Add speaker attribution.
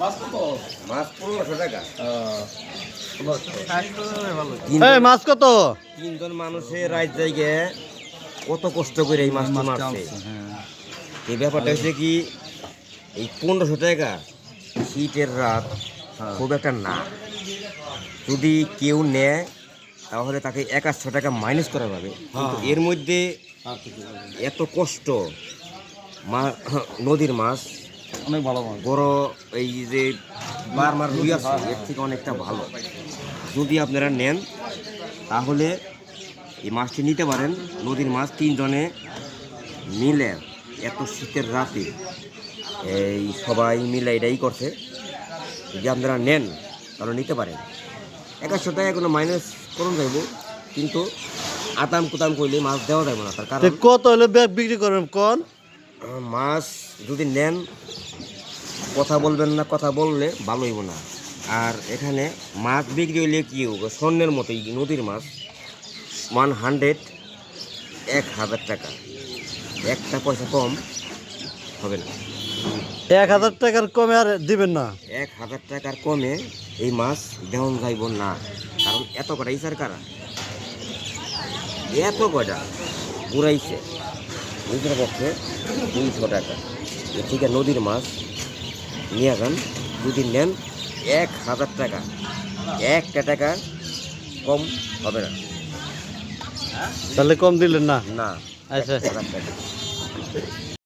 Speaker 1: মাছ 1500 টাকা।
Speaker 2: মাছ কত?
Speaker 1: তিনজন মানুষের রাত জায়গায় কত কষ্ট করে এই মাছটা মারছে। এই ব্যাপারটা হচ্ছে কি, এই 1500 টাকা শীতের রাত খুব একটা না। যদি কেউ নেয় তাহলে তাকে 100 টাকা মাইনাস করা যাবে, কিন্তু এর মধ্যে এত কষ্ট। নদীর মাছ
Speaker 2: অনেক ভালো মাছ।
Speaker 1: বড় এই যে বারমার রুই আছে, এর থেকে অনেকটা ভালো। যদি আপনারা নেন তাহলে এই মাছটি নিতে পারেন। নদীর মাছ তিনজনে মিলে এত শীতের রাতে এই সবাই মিলে এটাই করছে। যদি আপনারা নেন তাহলে নিতে পারেন। 100 টাকা কোনো মাইনাস করুন যাইব, কিন্তু আতাম কুতাম করলে মাছ দেওয়া যাবে না। তার কারণ
Speaker 2: কত হলে বিক্রি করবেন কোন?
Speaker 1: মাছ যদি নেন কথা বলবেন না, কথা বললে ভালো হইব না। আর এখানে মাছ বিক্রি হইলে কি হবে, স্বর্ণের মতোই নদীর মাছ 100 1000 টাকা, একটা পয়সা কম হবে না।
Speaker 2: 1000 টাকার কমে আর দিবেন না?
Speaker 1: 1000 টাকার কমে এই মাছ দেওয়া যাইব না। কারণ এত কটা ইসার কারা, এত কটা ঘুরাইছে নিজের পক্ষে 200 টাকা। এর থেকে নদীর মাছ নিয়ে যান। যদি নেন 1000 টাকা, একটা টাকা কম হবে না।
Speaker 2: তাহলে কম দিলেন না?
Speaker 1: না,
Speaker 2: আচ্ছা।
Speaker 1: 1000 টাকা।